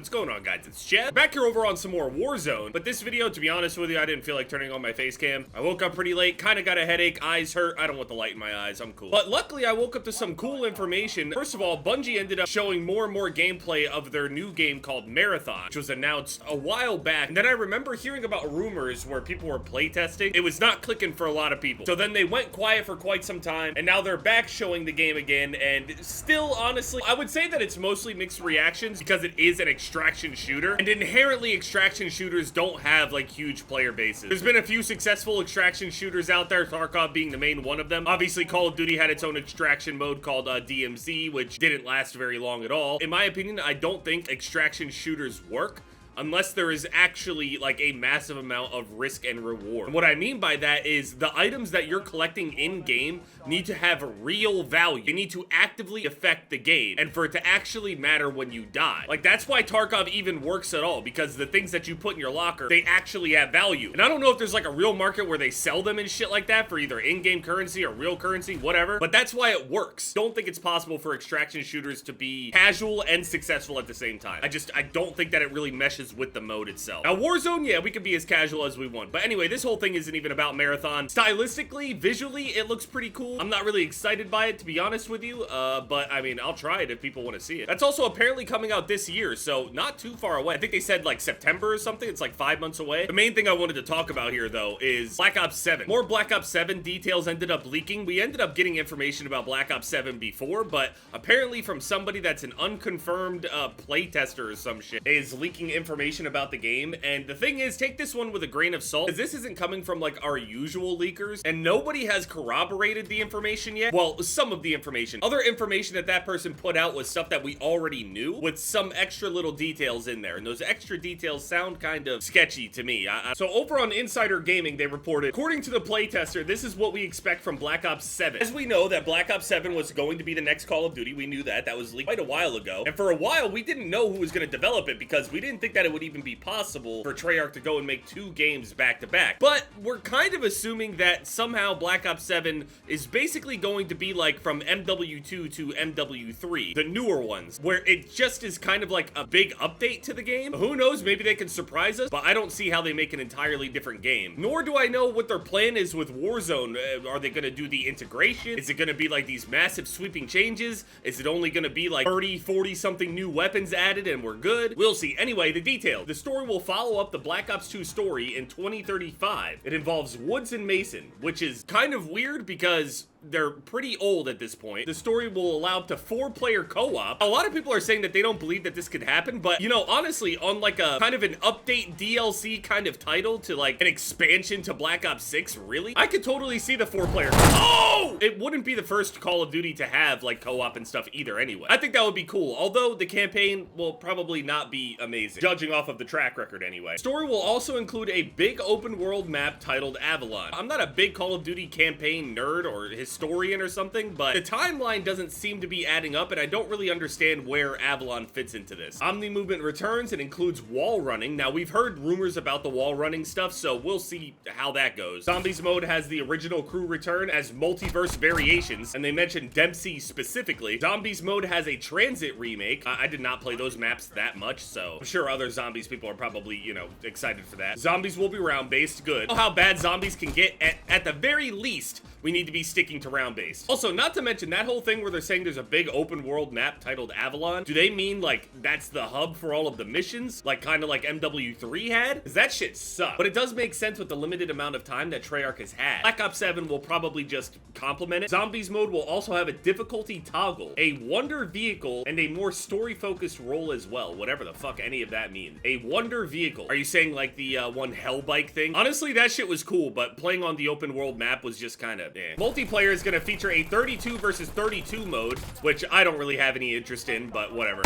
What's going on, guys? It's Chad. Back here over on some more Warzone, but this video, to be honest with you, I didn't feel like turning on my face cam. I woke up pretty late, kind of got a headache, eyes hurt. I don't want the light in my eyes, I'm cool. But luckily, I woke up to some cool information. First of all, Bungie ended up showing more and more gameplay of their new game called Marathon, which was announced a while back. And then I remember hearing about rumors where people were playtesting. It was not clicking for a lot of people. So then they went quiet for quite some time, and now they're back showing the game again, and still, honestly, I would say that it's mostly mixed reactions because it is an extraction shooter, and inherently extraction shooters don't have like huge player bases. There's been a few successful extraction shooters out there, Tarkov being the main one of them. Obviously, Call of Duty had its own extraction mode called DMZ, which didn't last very long at all. In my opinion, I don't think extraction shooters work unless there is actually like a massive amount of risk and reward. And what I mean by that is the items that you're collecting in game need to have real value. They need to actively affect the game and for it to actually matter when you die. Like, that's why Tarkov even works at all, because the things that you put in your locker, they actually have value. And I don't know if there's like a real market where they sell them and shit like that for either in-game currency or real currency, whatever, but that's why it works. Don't think it's possible for extraction shooters to be casual and successful at the same time. I don't think that it really meshes with the mode itself. Now, Warzone, yeah, we can be as casual as we want. But anyway, this whole thing isn't even about Marathon. Stylistically, visually, it looks pretty cool. I'm not really excited by it, to be honest with you, but I mean, I'll try it if people want to see it. That's also apparently coming out this year, so not too far away. I think they said like September or something. It's like 5 months away. The main thing I wanted to talk about here, though, is Black Ops 7. More Black Ops 7 details ended up leaking. We ended up getting information about Black Ops 7 before, but apparently from somebody that's an unconfirmed playtester or some shit is leaking information about the game. And the thing is, take this one with a grain of salt, because this isn't coming from like our usual leakers, and nobody has corroborated the information yet. Well, some of the information. Other information that that person put out was stuff that we already knew with some extra little details in there, and those extra details sound kind of sketchy to me. So over on Insider Gaming, they reported, according to the playtester, this is what we expect from Black Ops 7. As we know that Black Ops 7 was going to be the next Call of Duty, we knew that. That was leaked quite a while ago, and for a while we didn't know who was going to develop it because we didn't think that it would even be possible for Treyarch to go and make 2 games back to back. But we're kind of assuming that somehow Black Ops 7 is basically going to be like from MW2 to MW3, the newer ones, where it just is kind of like a big update to the game. Who knows, maybe they can surprise us, but I don't see how they make an entirely different game. Nor do I know what their plan is with Warzone. Are they going to do the integration? Is it going to be like these massive sweeping changes? Is it only going to be like 30, 40 something new weapons added and we're good? We'll see. Anyway, the detail. The story will follow up the Black Ops 2 story in 2035. It involves Woods and Mason, which is kind of weird because they're pretty old at this point. The story will allow up to 4-player co-op. A lot of people are saying that they don't believe that this could happen, but you know, honestly, on like a kind of an update DLC kind of title to like an expansion to Black Ops 6, really? I could totally see the 4-player. Oh! It wouldn't be the first Call of Duty to have like co-op and stuff either anyway. I think that would be cool, although the campaign will probably not be amazing, judging off of the track record anyway. Story will also include a big open world map titled Avalon. I'm not a big Call of Duty campaign nerd or historian or something, but the timeline doesn't seem to be adding up, and I don't really understand where Avalon fits into this. Omni movement returns and includes wall running. Now, we've heard rumors about the wall running stuff, so we'll see how that goes. Zombies mode has the original crew return as multiverse variations, and they mentioned Dempsey specifically. Zombies mode has a transit remake. I did not play those maps that much, so I'm sure other Zombies people are probably, you know, excited for that. Zombies will be round-based. Good. How bad zombies can get. At the very least, we need to be sticking to round-based. Also, not to mention that whole thing where they're saying there's a big open world map titled Avalon. Do they mean like that's the hub for all of the missions? Like kind of like MW3 had? Because that shit sucked. But it does make sense with the limited amount of time that Treyarch has had. Black Ops 7 will probably just complement it. Zombies mode will also have a difficulty toggle, a wonder vehicle, and a more story-focused role as well. Whatever the fuck any of that means. A wonder vehicle. Are you saying like the one Hellbike thing? Honestly, that shit was cool, but playing on the open world map was just kind of eh. Multiplayer is going to feature a 32 versus 32 mode, which I don't really have any interest in, but whatever.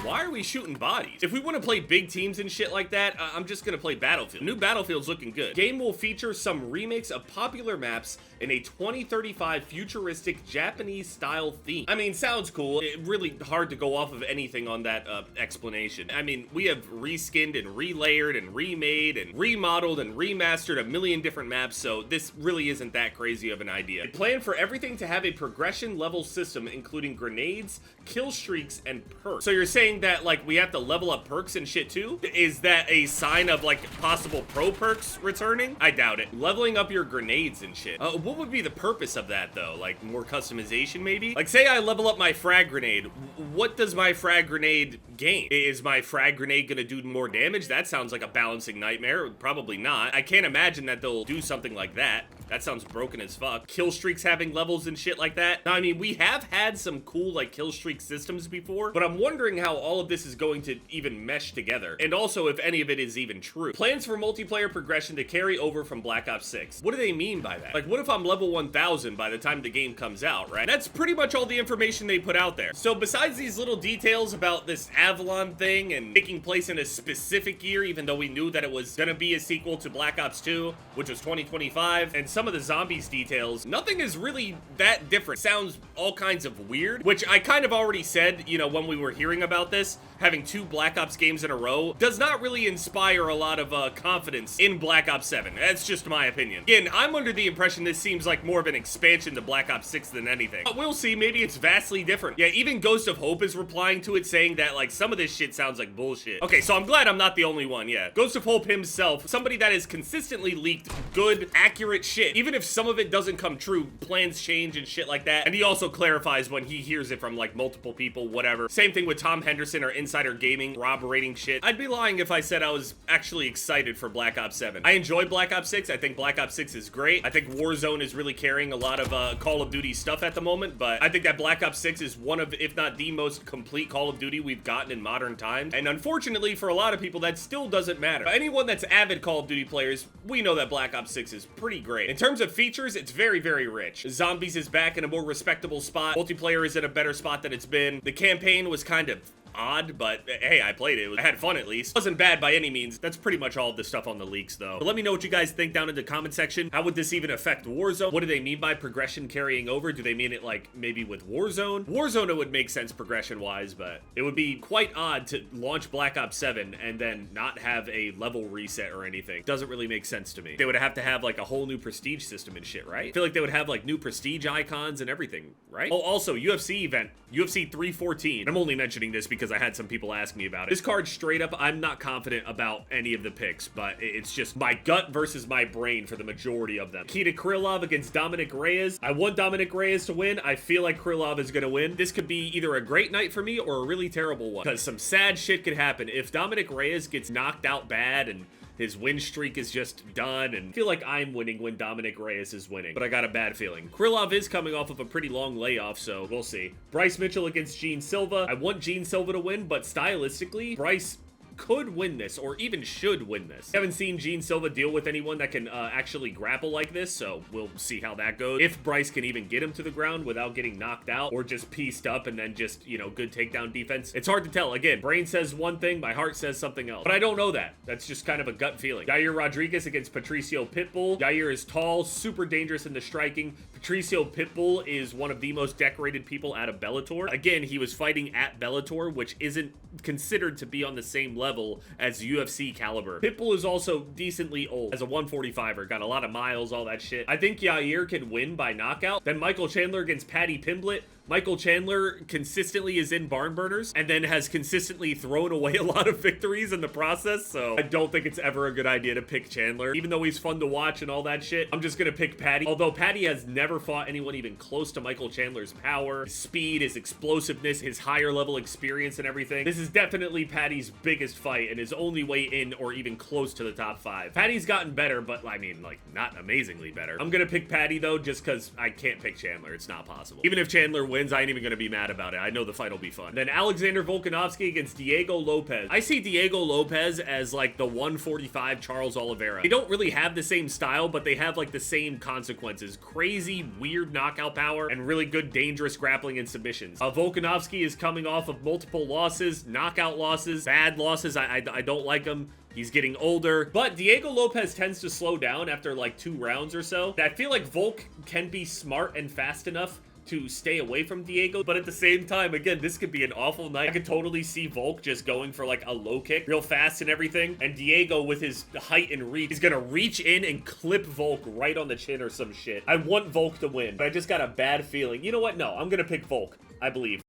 Why are we shooting bodies? If we want to play big teams and shit like that, I'm just gonna play Battlefield. New Battlefield's looking good. Game will feature some remakes of popular maps in a 2035 futuristic Japanese style theme. I mean, sounds cool. Really hard to go off of anything on that explanation. I mean, we have reskinned and relayered and remade and remodeled and remastered a million different maps, so this really isn't that crazy of an idea. They plan for everything to have a progression level system, including grenades, kill streaks, and perks. So you're saying that, like, we have to level up perks and shit too? Is that a sign of, like, possible pro perks returning? I doubt it. Leveling up your grenades and shit. What would be the purpose of that, though? Like, more customization, maybe? Like, say I level up my frag grenade. What does my frag grenade gain? Is my frag grenade gonna do more damage? That sounds like a balancing nightmare. Probably not. I can't imagine that they'll do something like that. That sounds broken as fuck. Kill streaks having levels and shit like that. Now, I mean, we have had some cool, like, kill streak systems before, but I'm wondering how all of this is going to even mesh together, and also if any of it is even true. Plans for multiplayer progression to carry over from Black Ops 6. What do they mean by that? Like, what if I'm level 1000 by the time the game comes out, right? That's pretty much all the information they put out there. So besides these little details about this Avalon thing and taking place in a specific year, even though we knew that it was gonna be a sequel to Black Ops 2, which was 2025, and some of the zombies details, nothing is really that different. Sounds all kinds of weird, which I kind of already said, you know, when we were hearing about this. Having 2 Black Ops games in a row does not really inspire a lot of confidence in Black Ops 7. That's just my opinion. Again, I'm under the impression this seems like more of an expansion to Black Ops 6 than anything. But we'll see, maybe it's vastly different. Yeah, even Ghost of Hope is replying to it saying that, like, some of this shit sounds like bullshit. Okay, so I'm glad I'm not the only one, yeah. Ghost of Hope himself, somebody that has consistently leaked good, accurate shit. Even if some of it doesn't come true, plans change and shit like that. And he also clarifies when he hears it from, like, multiple people, whatever. Same thing with Tom Henderson or Insider Gaming corroborating shit. I'd be lying if I said I was actually excited for Black Ops 7. I enjoy Black Ops 6. I think Black Ops 6 is great. I think Warzone is really carrying a lot of Call of Duty stuff at the moment, but I think that Black Ops 6 is one of, if not the most complete Call of Duty we've gotten in modern times. And unfortunately, for a lot of people, that still doesn't matter. But anyone that's avid Call of Duty players, we know that Black Ops 6 is pretty great. In terms of features, it's very, very rich. Zombies is back in a more respectable spot. Multiplayer is in a better spot than it's been. The campaign was kind of odd, but hey, I played it. I had fun at least. It wasn't bad by any means. That's pretty much all of the stuff on the leaks though. But let me know what you guys think down in the comment section. How would this even affect Warzone? What do they mean by progression carrying over? Do they mean it like maybe with Warzone? Warzone, it would make sense progression wise, but it would be quite odd to launch Black Ops 7 and then not have a level reset or anything. Doesn't really make sense to me. They would have to have like a whole new prestige system and shit, right? I feel like they would have like new prestige icons and everything, right? Oh, also UFC event, UFC 314. I'm only mentioning this because I had some people ask me about it. This card, straight up, I'm not confident about any of the picks, but it's just my gut versus my brain for the majority of them. Nikita Krylov against Dominic Reyes. I want Dominic Reyes to win. I feel like Krylov is gonna win. This could be either a great night for me or a really terrible one, because some sad shit could happen. If Dominic Reyes gets knocked out bad and his win streak is just done, and I feel like I'm winning when Dominic Reyes is winning, but I got a bad feeling. Krylov is coming off of a pretty long layoff, so we'll see. Bryce Mitchell against Gene Silva. I want Gene Silva to win, but stylistically, Bryce could win this, or even should win this. I haven't seen Gene Silva deal with anyone that can actually grapple like this, so we'll see how that goes. If Bryce can even get him to the ground without getting knocked out, or just pieced up and then just, you know, good takedown defense. It's hard to tell. Again, brain says one thing, my heart says something else. But I don't know that. That's just kind of a gut feeling. Yair Rodriguez against Patricio Pitbull. Yair is tall, super dangerous in the striking. Patricio Pitbull is one of the most decorated people out of Bellator. Again, he was fighting at Bellator, which isn't considered to be on the same level as UFC caliber. Pitbull is also decently old as a 145er, got a lot of miles, all that shit. I think Yair can win by knockout. Then Michael Chandler against Paddy Pimblett. Michael Chandler consistently is in barn burners and then has consistently thrown away a lot of victories in the process, so I don't think it's ever a good idea to pick Chandler. Even though he's fun to watch and all that shit, I'm just gonna pick Paddy. Although Paddy has never fought anyone even close to Michael Chandler's power, his speed, his explosiveness, his higher level experience and everything. This is definitely Paddy's biggest fight and his only way in or even close to the top 5. Paddy's gotten better, but I mean, like, not amazingly better. I'm gonna pick Paddy though, just because I can't pick Chandler. It's not possible. Even if Chandler wins wins, I ain't even gonna be mad about it. I know the fight will be fun. Then Alexander Volkanovski against Diego Lopez. I see Diego Lopez as like the 145 Charles Oliveira. They don't really have the same style, but they have like the same consequences. Crazy, weird knockout power and really good, dangerous grappling and submissions. Volkanovski is coming off of multiple losses, knockout losses, bad losses. I don't like him. He's getting older, but Diego Lopez tends to slow down after like 2 rounds or so. I feel like Volk can be smart and fast enough to stay away from Diego, but at the same time, again, this could be an awful night. I could totally see Volk just going for like a low kick real fast and everything, and Diego with his height and reach is gonna reach in and clip Volk right on the chin or some shit. I want Volk to win, but I just got a bad feeling. You know what? No, I'm gonna pick Volk. I believe.